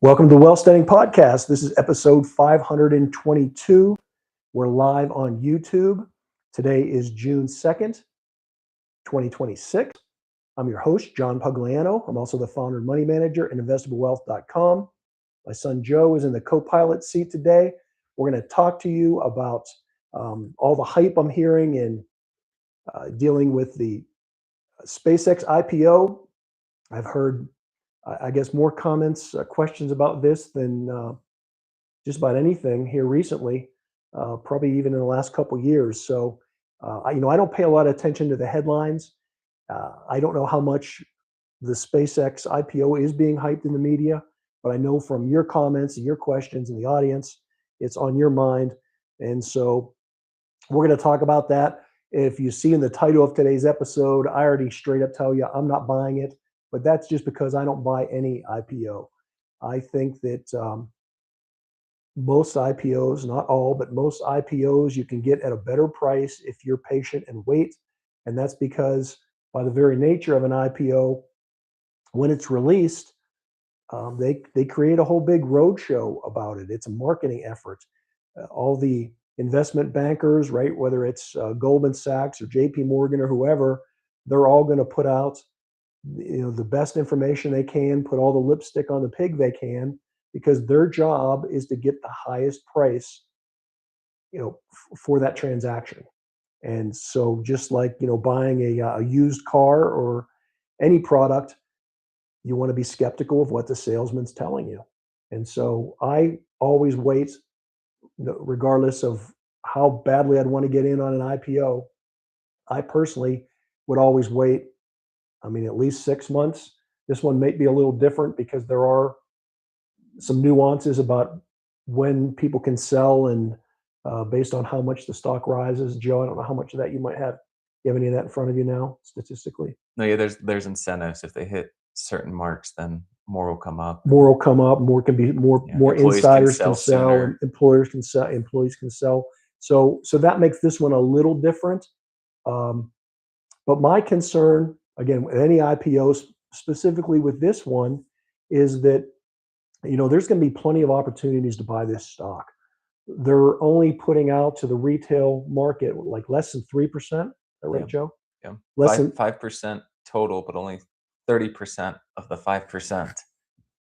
Welcome to the Wealth Standing Podcast. This is episode 522. We're live on YouTube. Today is June 2nd, 2026. I'm your host, John Pugliano. I'm also the founder and money manager at investablewealth.com. My son Joe is in the co-pilot seat today. We're going to talk to you about all the hype I'm hearing in dealing with the SpaceX IPO. I've heard I guess more comments, questions about this than just about anything here recently, probably even in the last couple of years. So, I don't pay a lot of attention to the headlines. I don't know how much the SpaceX IPO is being hyped in the media, but I know from your comments and your questions in the audience, it's on your mind. And so we're going to talk about that. If you see in the title of today's episode, I already straight up tell you I'm not buying it. But that's just because I don't buy any IPO. I think that most IPOs, not all, but most IPOs you can get at a better price if you're patient and wait. And that's because by the very nature of an IPO, when it's released, they create a whole big roadshow about it. It's a marketing effort. All the investment bankers, right, whether it's Goldman Sachs or JP Morgan or whoever, they're all going to put out the best information they can, put all the lipstick on the pig they can, because their job is to get the highest price, for that transaction. And so just like, buying a used car or any product, you want to be skeptical of what the salesman's telling you. And so I always wait, regardless of how badly I'd want to get in on an IPO. I personally would always wait. At least 6 months. This one may be a little different because there are some nuances about when people can sell and based on how much the stock rises. Joe, I don't know how much of that you might have. You have any of that in front of you now, statistically? No, yeah, there's incentives. If they hit certain marks, then more will come up. More will come up. More can be more. Yeah, more insiders can sell, sooner. and employers can sell. Employees can sell. So that makes this one a little different. But my concern, again, with any IPOs, specifically with this one, is that, there's going to be plenty of opportunities to buy this stock. They're only putting out to the retail market like less than 3%. Is that right, Yeah. Joe? Yeah, Less than 5% total, but only 30% of the 5%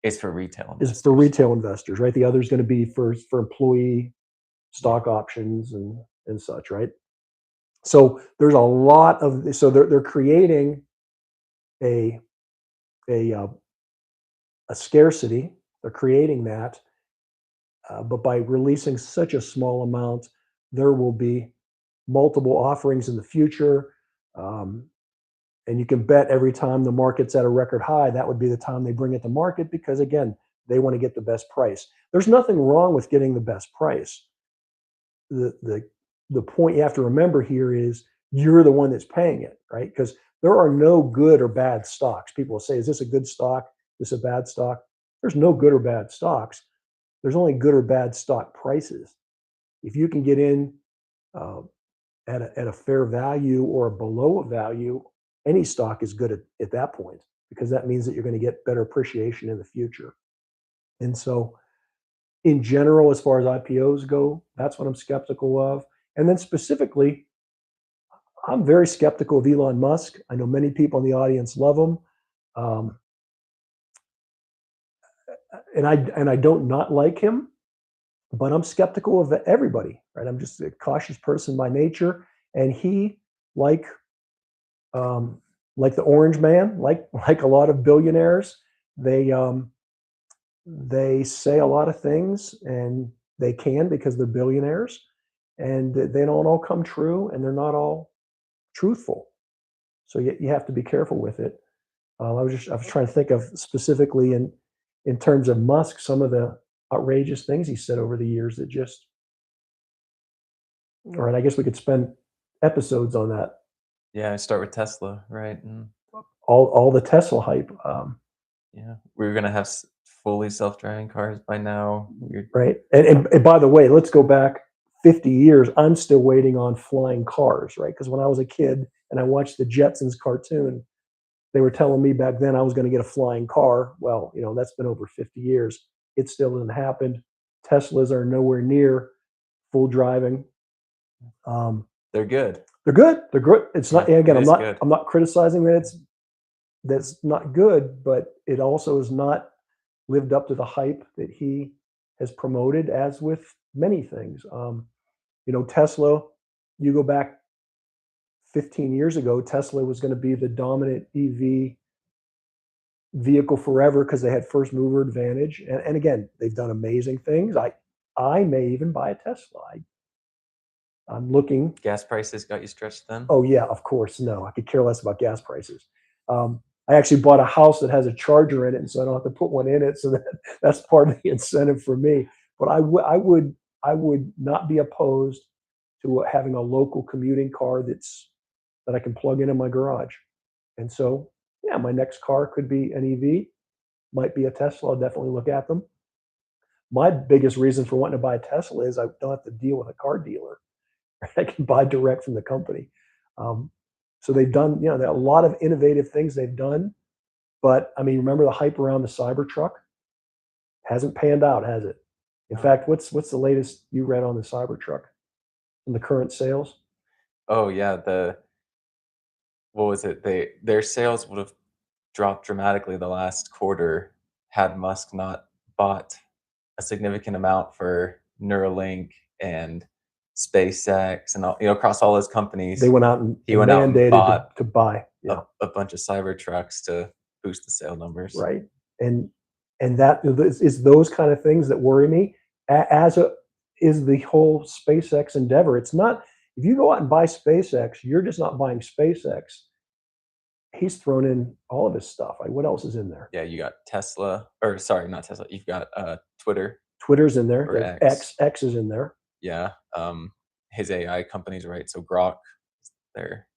is for retail investors. is for retail investors, right? The other is going to be for employee stock options and such, right? So there's a lot of, so they're creating a scarcity. They're creating that, but by releasing such a small amount, there will be multiple offerings in the future. And you can bet every time the market's at a record high, that would be the time they bring it to market because, again, they want to get the best price. There's nothing wrong with getting the best price. The point you have to remember here is you're the one that's paying it, right? Because there are no good or bad stocks. People will say, is this a good stock? Is this a bad stock? There's no good or bad stocks. There's only good or bad stock prices. If you can get in at a fair value or below a value, any stock is good at that point because that means that you're going to get better appreciation in the future. And so in general, as far as IPOs go, that's what I'm skeptical of. And then specifically, I'm very skeptical of Elon Musk. I know many people in the audience love him. And I don't not like him, but I'm skeptical of everybody, right? I'm just a cautious person by nature. And he, like the Orange Man, like a lot of billionaires, they say a lot of things, and they can because they're billionaires, and they don't all come true, and they're not all truthful. So you have to be careful with it. I was trying to think of specifically in terms of Musk, some of the outrageous things he said over the years that just, all right, I guess we could spend episodes on that. Yeah, start with Tesla, right? And all the Tesla hype. yeah, we're gonna have fully self-driving cars by now. Right. And by the way, let's go back 50 years. I'm still waiting on flying cars, right? Because when I was a kid and I watched the Jetsons cartoon, they were telling me back then I was going to get a flying car. Well, that's been over 50 years. It still hasn't happened. Teslas are nowhere near full driving. They're good. They're good. They're good. It's not. Yeah, Again, it is good. I'm not criticizing that that's not good, but it also has not lived up to the hype that he has promoted, as with many things. Tesla. You go back 15 years ago, Tesla was going to be the dominant EV vehicle forever because they had first mover advantage. And again, they've done amazing things. I may even buy a Tesla. I'm looking. Gas prices got you stretched thin? Oh yeah, of course. No, I could care less about gas prices. I actually bought a house that has a charger in it, and so I don't have to put one in it. So that's part of the incentive for me. But I would not be opposed to having a local commuting car that I can plug in my garage. And so, yeah, my next car could be an EV, might be a Tesla. I'll definitely look at them. My biggest reason for wanting to buy a Tesla is I don't have to deal with a car dealer. I can buy direct from the company. Um, so they've done, there are a lot of innovative things they've done. But I mean, remember the hype around the Cybertruck? Hasn't panned out, has it? In fact, what's the latest you read on the Cybertruck and the current sales? Oh yeah, what was it? Their sales would have dropped dramatically the last quarter had Musk not bought a significant amount for Neuralink and SpaceX and all, across all his They companies. went out and, He and went out and mandated bought to buy. a, Yeah. a bunch of Cybertrucks to boost the sale numbers. Right. And that is those kind of things that worry me. As is the whole SpaceX endeavor. It's not, if you go out and buy SpaceX, you're just not buying SpaceX. He's thrown in all of his stuff. Like, what else is in there? Yeah, you got Tesla, or sorry, not Tesla. You've got Twitter Twitter's in there. or There's X. X is in there. Yeah, his AI companies, right? So Grok, their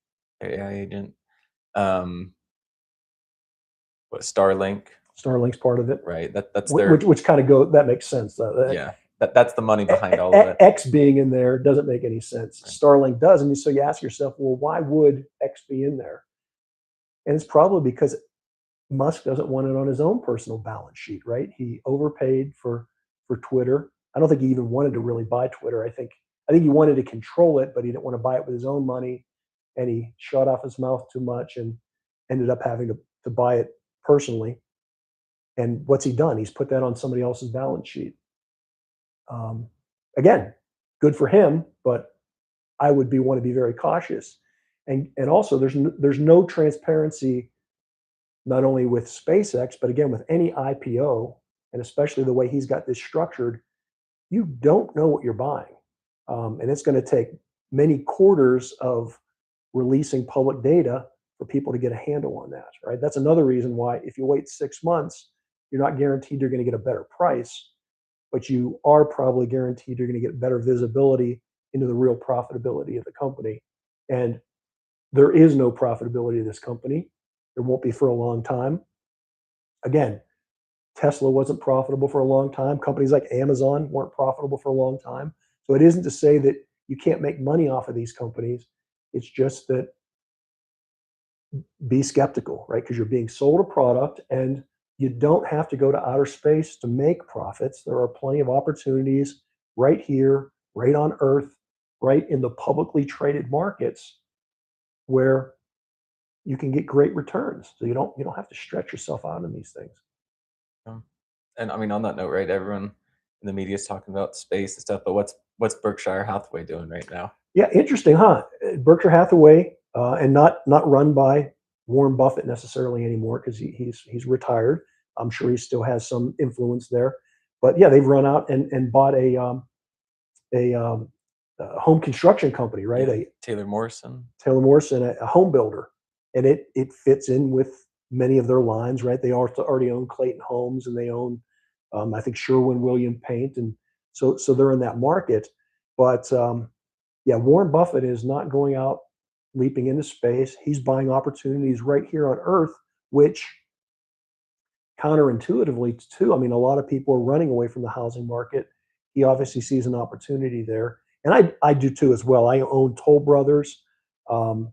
AI agent. Um, what Starlink, Starlink's part of it. right? That's their Which kind of that makes sense. yeah. That's the money behind all of it. X being in there doesn't make any sense. Right. Starlink does, and so you ask yourself, well, why would X be in there? And it's probably because Musk doesn't want it on his own personal balance sheet, right? He overpaid for Twitter. I don't think he even wanted to really buy Twitter. I think he wanted to control it, but he didn't want to buy it with his own money, and he shut off his mouth too much and ended up having to buy it personally. And what's he done? He's put that on somebody else's balance sheet. Um, Again, good for him, but I would want to be very cautious. And also, there's no transparency, not only with SpaceX, but again with any IPO, and especially the way he's got this structured. You don't know what you're buying, and it's going to take many quarters of releasing public data for people to get a handle on that. Right? That's another reason why if you wait 6 months, you're not guaranteed you're going to get a better price, but you are probably guaranteed you're going to get better visibility into the real profitability of the company. And there is no profitability of this company. There won't be for a long time. Again, Tesla wasn't profitable for a long time. Companies like Amazon weren't profitable for a long time. So it isn't to say that you can't make money off of these companies. It's just that be skeptical, right? Because you're being sold a product, and you don't have to go to outer space to make profits. There are plenty of opportunities right here, right on Earth, right in the publicly traded markets where you can get great returns. So you don't have to stretch yourself out in these things. Um, and I mean, on that note, right? Everyone in the media is talking about space and stuff, but what's Berkshire Hathaway doing right now? Yeah, interesting, huh? Berkshire Hathaway, and not run by Warren Buffett necessarily anymore because he's retired. I'm sure he still has some influence there, but yeah, they've run out and bought a, a home construction company, right? Yeah, Taylor Morrison. Taylor Morrison, a home builder, and it fits in with many of their lines, right? They also already own Clayton Homes, and they own, I think, Sherwin-Williams Paint, and so they're in that market. But yeah, Warren Buffett is not going out leaping into space. He's buying opportunities right here on Earth, which counterintuitively too. I mean, a lot of people are running away from the housing market. He obviously sees an opportunity there, and I do too as well. I own Toll Brothers, um,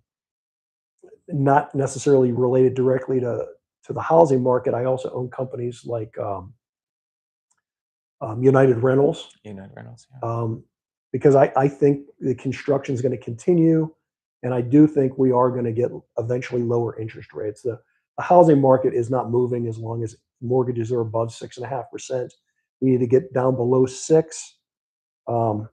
not necessarily related directly to the housing market. I also own companies like United Rentals, United Rentals, yeah. because I think the construction is going to continue, and I do think we are going to get eventually lower interest rates. The housing market is not moving as long as mortgages are above 6.5%. We need to get down below 6. Um,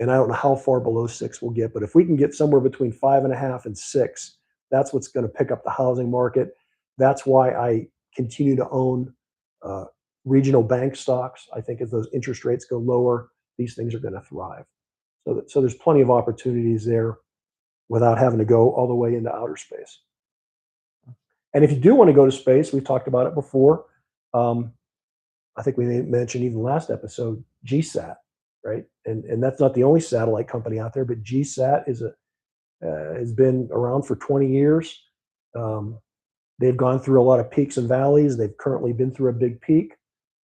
and I don't know how far below 6 we'll get, but if we can get somewhere between 5.5 and 6, that's what's going to pick up the housing market. That's why I continue to own uh, regional bank stocks. I think as those interest rates go lower, these things are going to thrive. So there's plenty of opportunities there without having to go all the way into outer space. And if you do want to go to space, we've talked about it before. Um, I think we mentioned even last episode, GSAT, right? And that's not the only satellite company out there, but GSAT has been around for 20 years. Um, they've gone through a lot of peaks and valleys. They've currently been through a big peak.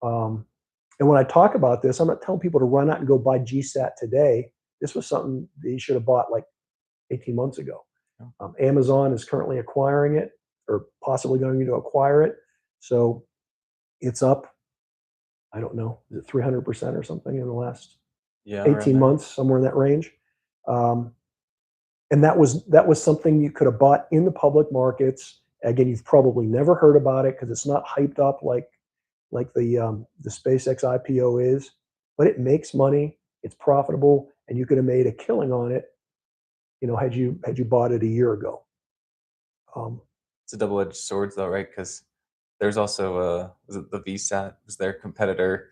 And when I talk about this, I'm not telling people to run out and go buy GSAT today. This was something that you should have bought like 18 months ago. Amazon is currently acquiring it, or possibly going to acquire it. So it's up, I don't know, is it 300% or something in the last Yeah, 18 months, somewhere in that range. Um, and that was something you could have bought in the public markets. Again, you've probably never heard about it because it's not hyped up like the SpaceX IPO is, but it makes money, it's profitable, and you could have made a killing on it, had you bought it a year ago. It's a double-edged sword though, right? Because there's also, was it the VSAT was their competitor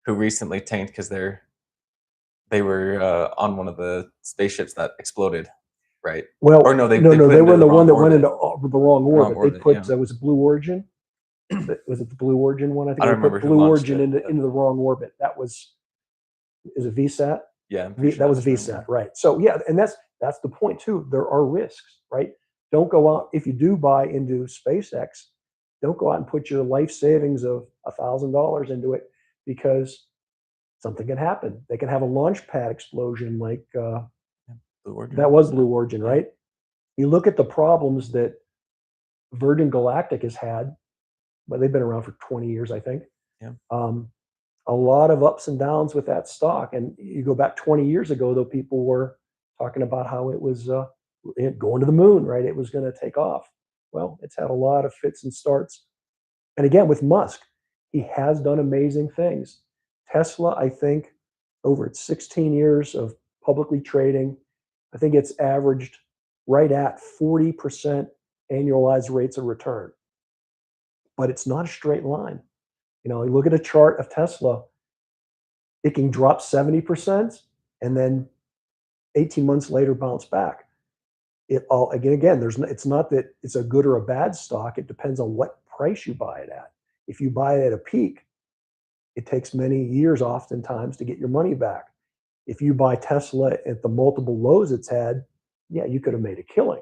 who recently tanked because they were, on one of the spaceships that exploded, right? Or Well, no, they no, put they into were in the the one wrong that went into orbit. the wrong Wrong orbit. They orbit, put yeah. was it Blue Origin? Was it the Blue Origin one? I think I they don't remember put who Blue launched Origin it, into but into the wrong orbit. That was is it VSAT? yeah, I'm pretty sure That that was was them, VSAT, yeah. right? So yeah, and that's the point too. There are risks, right? Don't go out if you do buy into SpaceX. Don't go out and put your life savings of $1,000 into it because something can happen. They can have a launch pad explosion, like Yeah, Blue Origin, that was yeah. Blue Origin, Yeah. right? You look at the problems that Virgin Galactic has had, but they've been around for 20 years, I think. Yeah. Um, a lot of ups and downs with that stock. And you go back 20 years ago, though, people were talking about how it was going to the moon, right? It was going to take off. Well, it's had a lot of fits and starts. And again, with Musk, he has done amazing things. Tesla, I think, over its 16 years of publicly trading, I think it's averaged right at 40% annualized rates of return. But it's not a straight line. You look at a chart of Tesla, it can drop 70% and then 18 months later bounce back. It all again, it's not that it's a good or a bad stock. It depends on what price you buy it at. If you buy it at a peak, it takes many years oftentimes to get your money back. If you buy Tesla at the multiple lows it's had, yeah, you could have made a killing.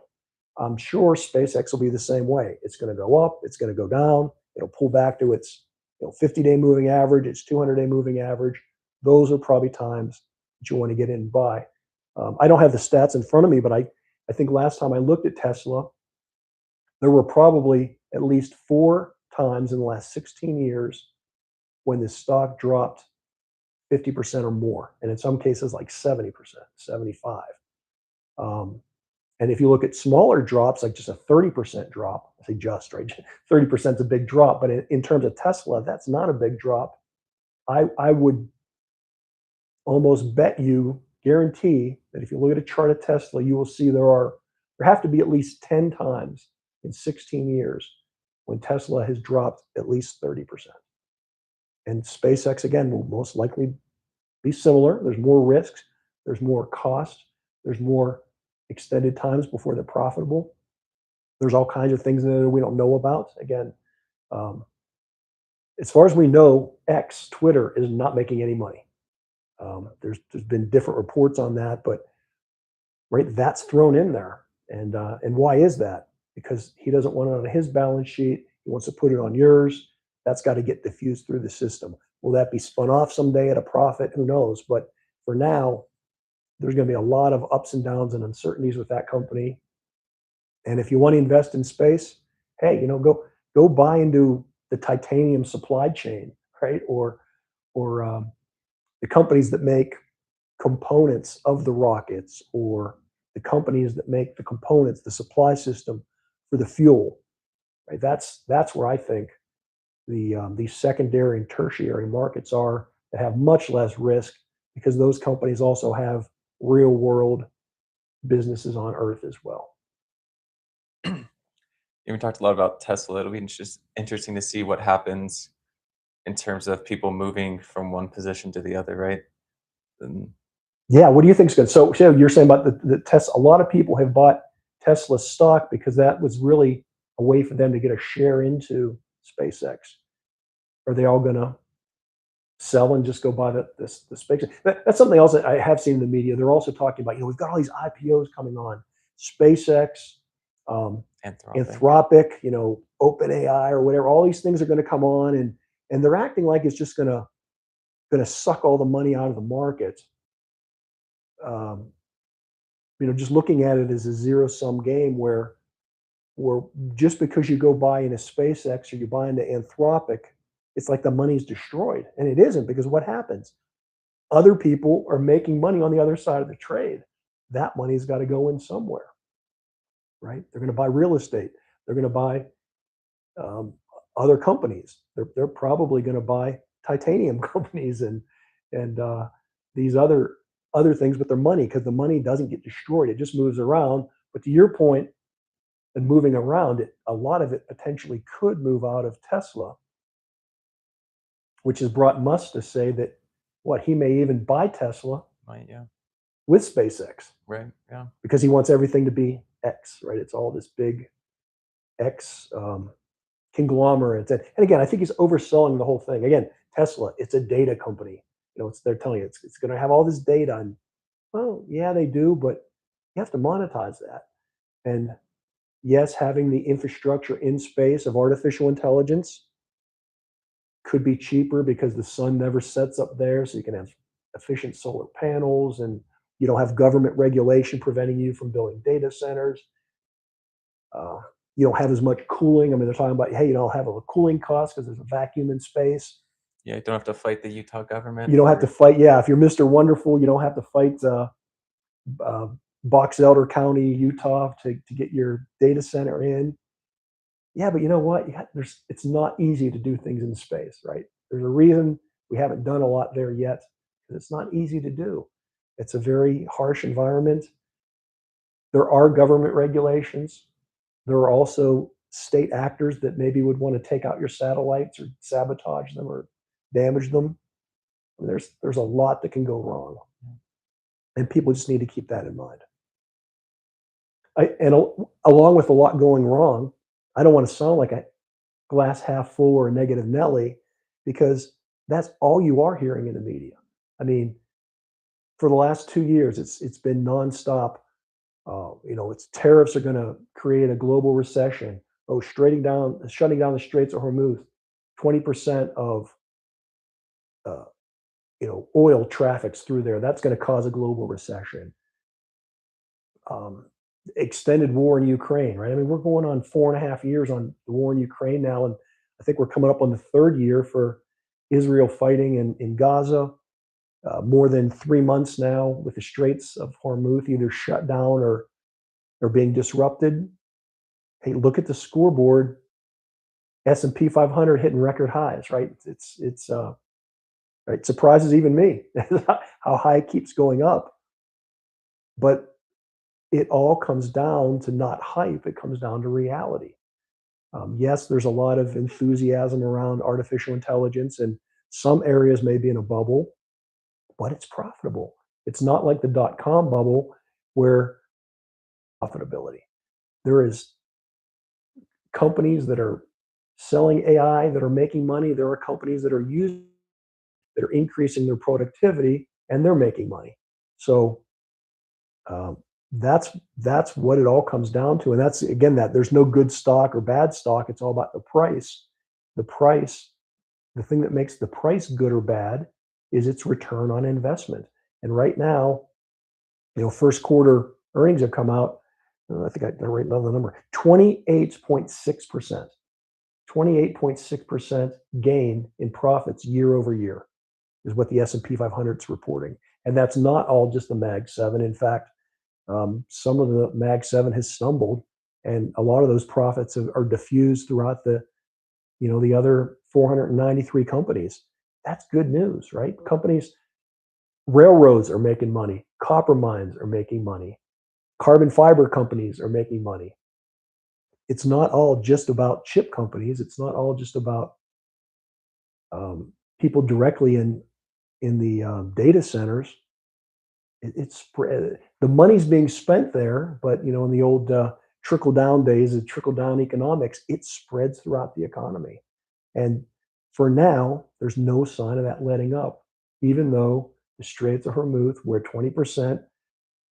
I'm sure SpaceX will be the same way. It's going to go up, it's going to go down, it'll pull back to its 50-day moving average, its 200-day moving average. Those are probably times that you want to get in and buy. I don't have the stats in front of me, but I think last time I looked at Tesla, there were probably at least 4 times in the last 16 years when the stock dropped 50% or more, and in some cases like 70%, 75. And if you look at smaller drops, like just a 30% drop, I say just, right? 30% is a big drop, but in terms of Tesla, that's not a big drop. I would almost guarantee that if you look at a chart of Tesla, you will see there have to be at least 10 times in 16 years when Tesla has dropped at least 30%. And SpaceX, again, will most likely be similar. There's more risks, there's more cost, there's more extended times before they're profitable. There's all kinds of things that we don't know about. Again, um, as far as we know, Twitter, is not making any money. There's been different reports on that, but right, that's thrown in there. And why is that? Because he doesn't want it on his balance sheet. He wants to put it on yours. That's got to get diffused through the system. Will that be spun off someday at a profit? Who knows? But for now, there's going to be a lot of ups and downs and uncertainties with that company. And if you want to invest in space, hey, go buy into the titanium supply chain, right? Or the companies that make components of the rockets, or the companies that make the components, the supply system for the fuel. Right? That's where I think these secondary and tertiary markets are, that have much less risk, because those companies also have real world businesses on Earth as well. We talked a lot about Tesla. It'll be just interesting to see what happens in terms of people moving from one position to the other, right? And Yeah, what do you think is good? So you're saying about the Tesla. A lot of people have bought Tesla stock because that was really a way for them to get a share into SpaceX. Are they all going to sell and just go buy the SpaceX? That's something else that I have seen in the media. They're also talking about, we've got all these IPOs coming on, SpaceX, Anthropic. Anthropic, OpenAI or whatever. All these things are going to come on, and they're acting like it's just going to suck all the money out of the market. Just looking at it as a zero-sum game where just because you go buy into SpaceX or you buy into Anthropic, it's like the money's destroyed. And it isn't, because what happens? Other people are making money on the other side of the trade. That money's got to go in somewhere, right? They're going to buy real estate. They're going to buy other companies. They're probably going to buy titanium companies and these other things with their money, because the money doesn't get destroyed. It just moves around. But to your point, and moving around, a lot of it potentially could move out of Tesla, which has brought Musk to say that he may even buy Tesla Right, yeah. with SpaceX, Right, yeah. because he wants everything to be X, right? It's all this big X conglomerate. And again, I think he's overselling the whole thing. Again, Tesla, it's a data company. They're telling you it's going to have all this data. And, well, yeah, they do, but you have to monetize that. And yes, having the infrastructure in space of artificial intelligence could be cheaper because the sun never sets up there, so you can have efficient solar panels, and you don't have government regulation preventing you from building data centers. You don't have as much cooling. I mean, they're talking about, hey, you don't have a cooling cost because there's a vacuum in space. Yeah, you don't have to fight the Utah government. You don't have to fight. Yeah, if you're Mr. Wonderful, you don't have to fight Box Elder County, Utah, to get your data center in. Yeah, but you know what? It's not easy to do things in space, right? There's a reason we haven't done a lot there yet, because it's not easy to do. It's a very harsh environment. There are government regulations. There are also state actors that maybe would want to take out your satellites or sabotage them or damage them. I mean, there's a lot that can go wrong, and people just need to keep that in mind. Along with a lot going wrong, I don't want to sound like a glass half full or a negative Nelly, because that's all you are hearing in the media. I mean, for the last 2 years, it's been nonstop. It's tariffs are going to create a global recession. Oh, shutting down the Straits of Hormuz, 20% of oil traffics through there. That's going to cause a global recession. Extended war in Ukraine, right? I mean, we're going on 4.5 years on the war in Ukraine now, and I think we're coming up on the third year for Israel fighting in Gaza. More than 3 months now with the Straits of Hormuz either shut down or being disrupted. Hey, look at the scoreboard. S&P 500 hitting record highs, right? It surprises even me how high it keeps going up. But it all comes down to not hype. It comes down to reality. Yes, there's a lot of enthusiasm around artificial intelligence, and some areas may be in a bubble, but it's profitable. It's not like the dot-com bubble where profitability. There is companies that are selling AI that are making money. There are companies that are increasing their productivity, and they're making money. So that's what it all comes down to. And that's, again, that there's no good stock or bad stock. It's all about the price. The thing that makes the price good or bad is its return on investment. And right now, first quarter earnings have come out. I think I write down the number, 28.6%. 28.6% gain in profits year over year. is what the S&P 500 is reporting. And that's not all just the Mag 7. In fact, some of the Mag 7 has stumbled, and a lot of those profits are diffused throughout the other 493 companies. That's good news, right? Companies, railroads are making money, copper mines are making money, carbon fiber companies are making money. It's not all just about chip companies. It's not all just about people directly in the data centers. It's the money's being spent there, but in the old trickle down days of trickle down economics, it spreads throughout the economy. And for now, there's no sign of that letting up, even though the Straits of Hormuz, where 20%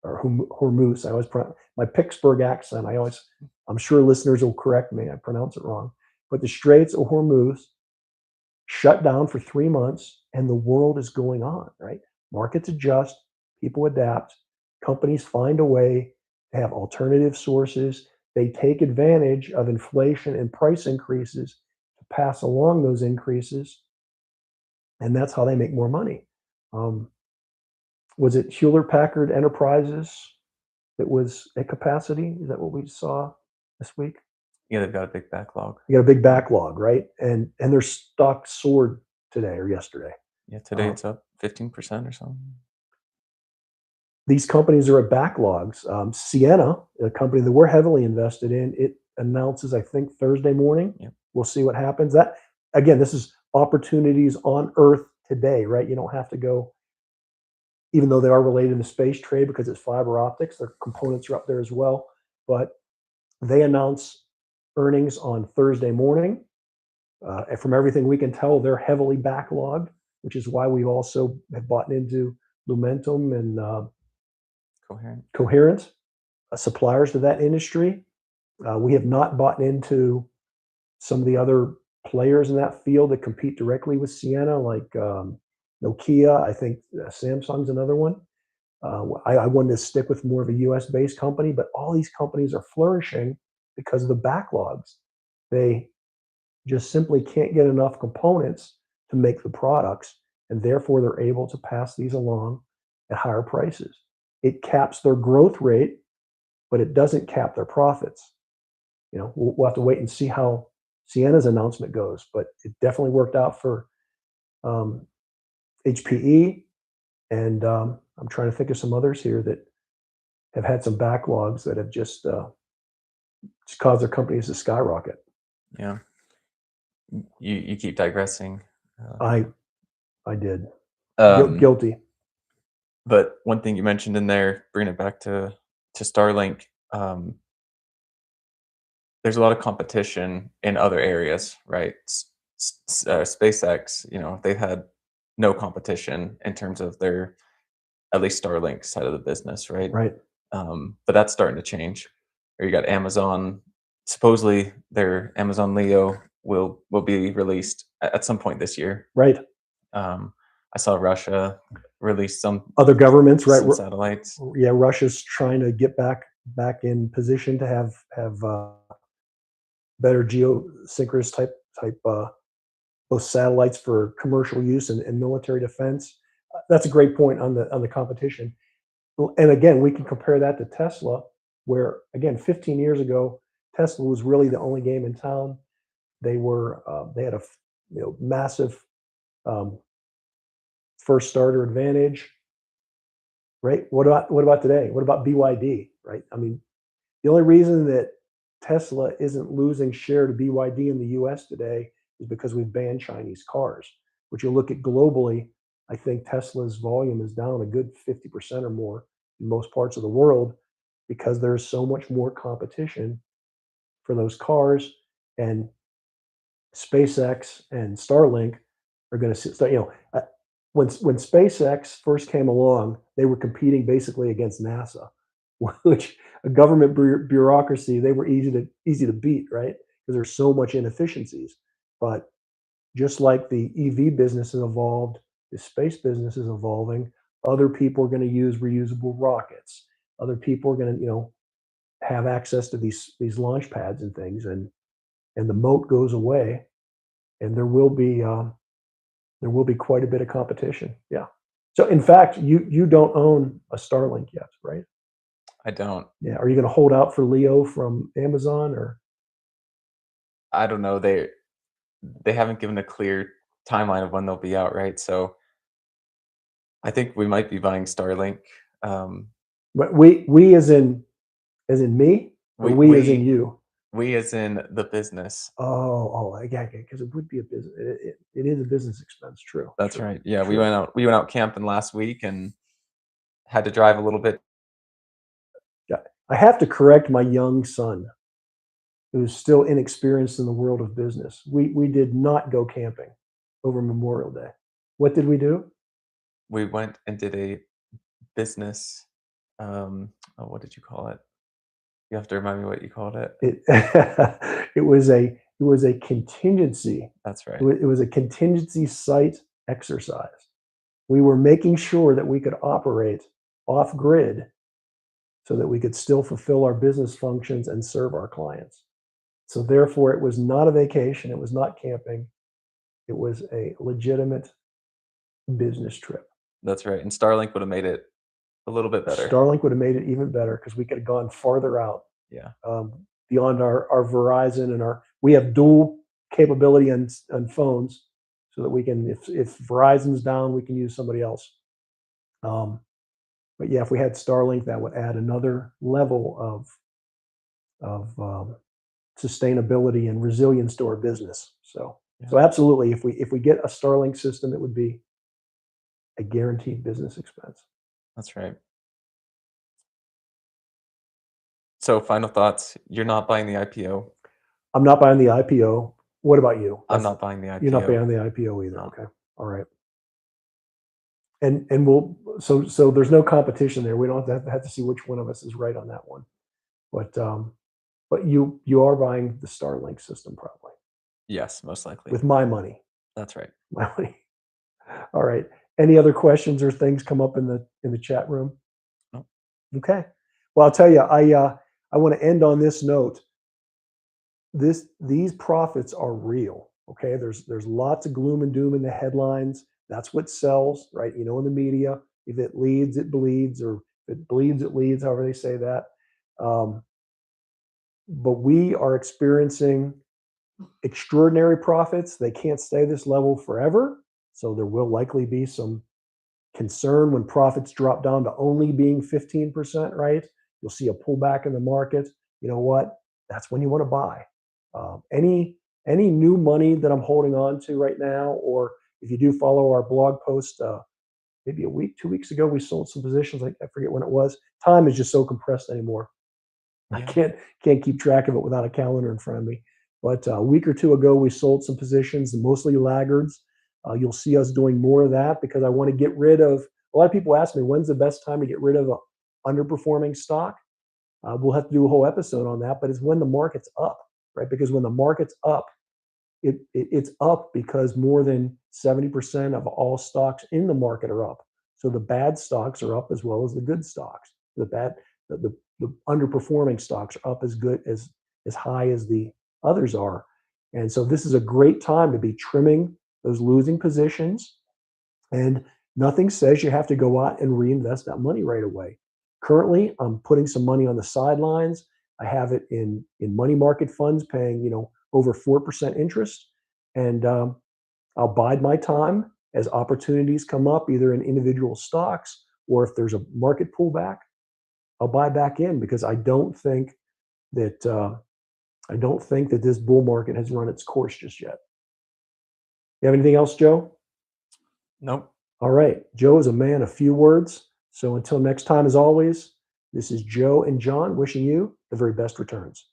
or Hormuz, my Pittsburgh accent, I'm sure listeners will correct me, I pronounce it wrong, but the Straits of Hormuz shut down for 3 months, and the world is going on, right? Markets adjust, people adapt, companies find a way to have alternative sources. They take advantage of inflation and price increases to pass along those increases, and that's how they make more money. Was it Hewlett Packard Enterprises that was at capacity? Is that what we saw this week? Yeah, they've got a big backlog. You got a big backlog, right? And their stock soared today or yesterday. Yeah, today it's up 15% or something. These companies are at backlogs. Ciena, a company that we're heavily invested in, it announces, I think, Thursday morning. Yep. We'll see what happens. That, again, this is opportunities on Earth today, right? You don't have to go, even though they are related to the space trade because it's fiber optics, their components are up there as well. But they announce earnings on Thursday morning. And from everything we can tell, they're heavily backlogged, which is why we also have bought into Lumentum and Coherent, suppliers to that industry. We have not bought into some of the other players in that field that compete directly with Ciena, like Nokia. I think Samsung's another one. I wanted to stick with more of a US-based company, but all these companies are flourishing because of the backlogs. They just simply can't get enough components to make the products, and therefore they're able to pass these along at higher prices. It caps their growth rate, but it doesn't cap their profits. We'll have to wait and see how Ciena's announcement goes, but it definitely worked out for HPE, and I'm trying to think of some others here that have had some backlogs that have just caused their companies to skyrocket. Yeah. You keep digressing. I did. Guilty. But one thing you mentioned in there, bringing it back to Starlink, there's a lot of competition in other areas, right? SpaceX, they've had no competition in terms of their, at least Starlink side of the business, right? Right. But that's starting to change. Or you got Amazon. Supposedly, their Amazon Leo will be released at some point this year. Right. I saw Russia release some other governments, right? Some satellites. Yeah, Russia's trying to get back in position to have better geosynchronous type both satellites for commercial use and military defense. That's a great point on the competition. And again, we can compare that to Tesla, where again, 15 years ago, Tesla was really the only game in town. They had a massive first starter advantage, right? What about today? What about BYD, right? I mean, the only reason that Tesla isn't losing share to BYD in the US today is because we've banned Chinese cars. But you look at globally, I think Tesla's volume is down a good 50% or more in most parts of the world because there's so much more competition for those cars. And SpaceX and Starlink are going to start, when SpaceX first came along, they were competing basically against NASA, which a government bureaucracy, they were easy to beat, right? Because there's so much inefficiencies. But just like the EV business has evolved, the space business is evolving. Other people are going to use reusable rockets. Other people are going to, have access to these launch pads and things, and the moat goes away, and there will be There will be quite a bit of competition. Yeah. So in fact, you don't own a Starlink yet, right? I don't. Yeah. Are you going to hold out for Leo from Amazon or? I don't know. They haven't given a clear timeline of when they'll be out, right? So I think we might be buying Starlink. Um, But we as in me or we we as in we you? we as in the business. Yeah, because it would be a business. It is a business expense. True. That's True. right. Yeah, True. we went out camping last week and had to drive a little bit. Yeah. I have to correct my young son, who's still inexperienced in the world of business. We did not go camping over Memorial Day. What did we do? We went and did a business. What did you call it? You have to remind me what you called it. It it was a contingency. That's It right. was, it was a contingency site exercise. We were making sure that we could operate off grid so that we could still fulfill our business functions and serve our clients. So therefore, it was not a vacation. It was not camping. It was a legitimate business trip. That's right. And Starlink would have made it a little bit better. Starlink would have made it even better because we could have gone farther out, Yeah. beyond our Verizon and we have dual capability on phones so that we can, if Verizon's down, we can use somebody else. But yeah, if we had Starlink, that would add another level of sustainability and resilience to our business. So Yeah. so absolutely, if we get a Starlink system, it would be a guaranteed business expense. That's right. So final thoughts. You're not buying the IPO. I'm not buying the IPO. What about you? I'm not buying the You're not IPO. buying the IPO either. No. Okay. All right. And so there's no competition there. We don't have to see which one of us is right on that one. But you are buying the Starlink system probably Yes, most likely. with my money. That's right. My money. All right. Any other questions or things come up in the chat room? No. Okay. Well, I'll tell you, I want to end on this note. These profits are real. Okay. There's lots of gloom and doom in the headlines. That's what sells, right? In the media, if it leads, it bleeds, or if it bleeds, it leads, however they say that. Um, but we are experiencing extraordinary profits. They can't stay this level forever. So there will likely be some concern when profits drop down to only being 15%, right? You'll see a pullback in the market. You know what? That's when you want to buy. Any new money that I'm holding on to right now, or if you do follow our blog post, maybe a week, 2 weeks ago, we sold some positions. I forget when it was. Time is just so compressed anymore. I Yeah. can't keep track of it without a calendar in front of me. But a week or two ago, we sold some positions, mostly laggards. You'll see us doing more of that because I want to get rid of. A lot of people ask me, when's the best time to get rid of an underperforming stock? We'll have to do a whole episode on that, but it's when the market's up, right? Because when the market's up, it's up because more than 70% of all stocks in the market are up. So the bad stocks are up as well as the good stocks. The underperforming stocks are up as high as the others are. And so this is a great time to be trimming those losing positions. And nothing says you have to go out and reinvest that money right away. Currently, I'm putting some money on the sidelines. I have it in money market funds paying, over 4% interest. And I'll bide my time as opportunities come up, either in individual stocks or if there's a market pullback, I'll buy back in because I don't think that this bull market has run its course just yet. You have anything else, Joe? Nope. All right. Joe is a man of few words. So until next time, as always, this is Joe and John wishing you the very best returns.